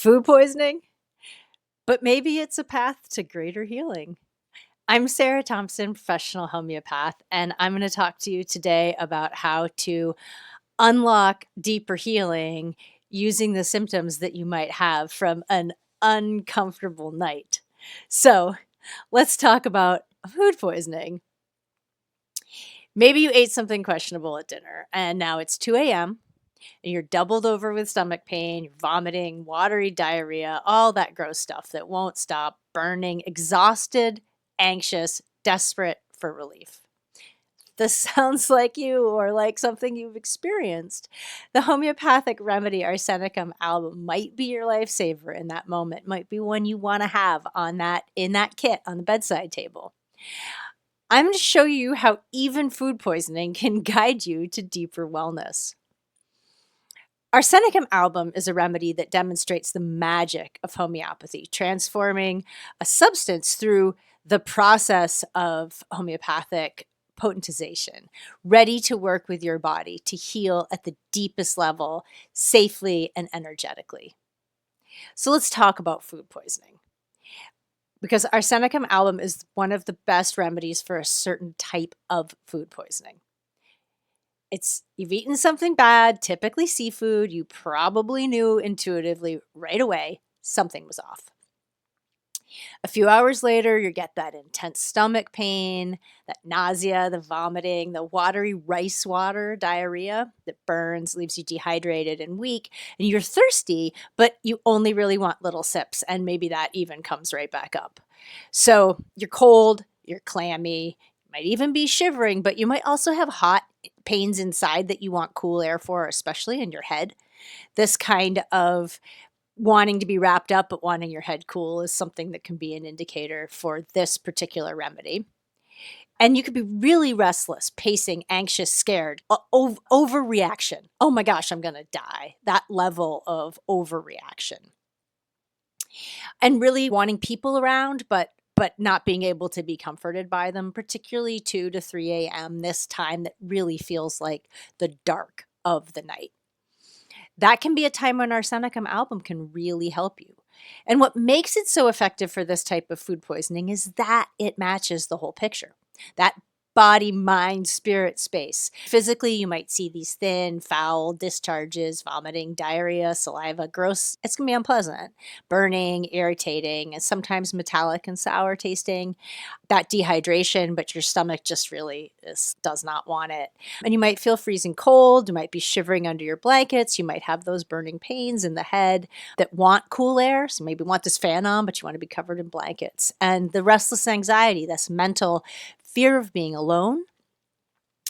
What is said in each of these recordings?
Food poisoning? But maybe it's a path to greater healing. I'm Sarah Thompson, professional homeopath, and I'm going to talk to you today about how to unlock deeper healing using the symptoms that you might have from an uncomfortable night. So let's talk about food poisoning. Maybe you ate something questionable at dinner and now it's 2 a.m. and you're doubled over with stomach pain, you're vomiting, watery diarrhea, all that gross stuff that won't stop, burning, exhausted, anxious, desperate for relief. This sounds like you or like something you've experienced. The homeopathic remedy Arsenicum album might be your lifesaver in that moment, might be one you want to have in that kit on the bedside table. I'm going to show you how even food poisoning can guide you to deeper wellness. Arsenicum album is a remedy that demonstrates the magic of homeopathy, transforming a substance through the process of homeopathic potentization, ready to work with your body to heal at the deepest level, safely and energetically. So let's talk about food poisoning. Because Arsenicum album is one of the best remedies for a certain type of food poisoning. You've eaten something bad, typically seafood. You probably knew intuitively right away something was off. A few hours later, you get that intense stomach pain, that nausea, the vomiting, the watery rice water diarrhea that burns, leaves you dehydrated and weak, and you're thirsty, but you only really want little sips, and maybe that even comes right back up. So you're cold, you're clammy, you might even be shivering, but you might also have hot pains inside that you want cool air for, especially in your head. This kind of wanting to be wrapped up but wanting your head cool is something that can be an indicator for this particular remedy. And you could be really restless, pacing, anxious, scared, overreaction. Oh my gosh, I'm going to die. That level of overreaction. And really wanting people around, but not being able to be comforted by them, particularly 2 to 3 a.m., this time that really feels like the dark of the night. That can be a time when Arsenicum album can really help you. And what makes it so effective for this type of food poisoning is that it matches the whole picture. That body, mind, spirit space. Physically, you might see these thin, foul discharges, vomiting, diarrhea, saliva, gross. It's going to be unpleasant, burning, irritating, and sometimes metallic and sour tasting. That dehydration, but your stomach just really does not want it. And you might feel freezing cold. You might be shivering under your blankets. You might have those burning pains in the head that want cool air. So maybe you want this fan on, but you want to be covered in blankets. And the restless anxiety, that's mental fear of being alone,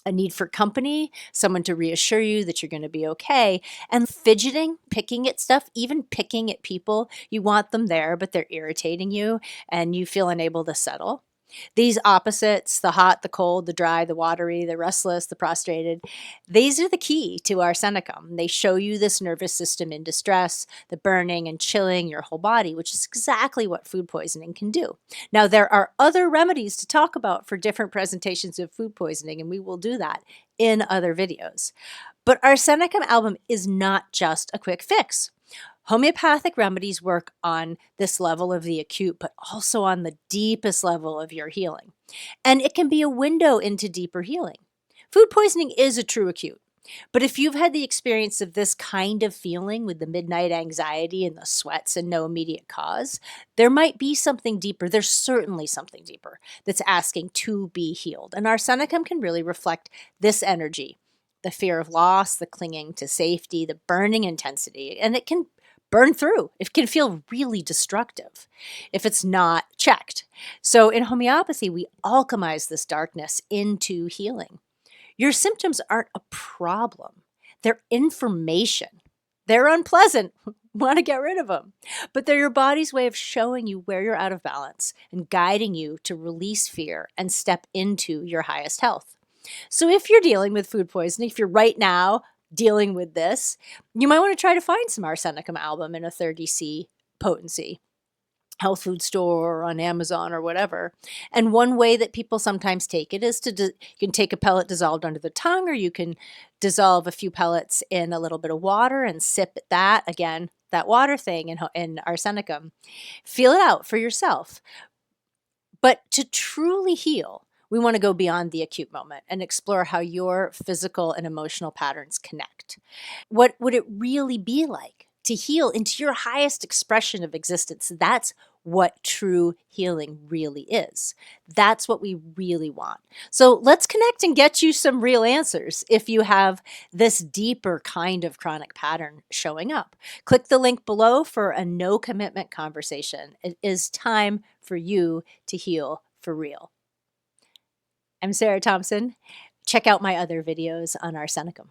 a need for company, someone to reassure you that you're going to be okay, and fidgeting, picking at stuff, even picking at people. You want them there, but they're irritating you and you feel unable to settle. These opposites, the hot, the cold, the dry, the watery, the restless, the prostrated, these are the key to Arsenicum. They show you this nervous system in distress, the burning and chilling your whole body, which is exactly what food poisoning can do. Now, there are other remedies to talk about for different presentations of food poisoning, and we will do that in other videos. But Arsenicum album is not just a quick fix. Homeopathic remedies work on this level of the acute, but also on the deepest level of your healing. And it can be a window into deeper healing. Food poisoning is a true acute. But if you've had the experience of this kind of feeling with the midnight anxiety and the sweats and no immediate cause, there might be something deeper. There's certainly something deeper that's asking to be healed. And Arsenicum can really reflect this energy, the fear of loss, the clinging to safety, the burning intensity, and it can burn through. It can feel really destructive if it's not checked. So in homeopathy, we alchemize this darkness into healing. Your symptoms aren't a problem. They're information. They're unpleasant. Want to get rid of them. But they're your body's way of showing you where you're out of balance and guiding you to release fear and step into your highest health. So if you're dealing with food poisoning, if you're right now dealing with this, you might want to try to find some Arsenicum album in a 30C potency, health food store or on Amazon or whatever. And one way that people sometimes take it is you can take a pellet dissolved under the tongue, or you can dissolve a few pellets in a little bit of water and sip that. Again, that water thing in Arsenicum. Feel it out for yourself. But to truly heal, we want to go beyond the acute moment and explore how your physical and emotional patterns connect. What would it really be like to heal into your highest expression of existence? That's what true healing really is. That's what we really want. So let's connect and get you some real answers if you have this deeper kind of chronic pattern showing up. Click the link below for a no commitment conversation. It is time for you to heal for real. I'm Sarah Thompson. Check out my other videos on Arsenicum.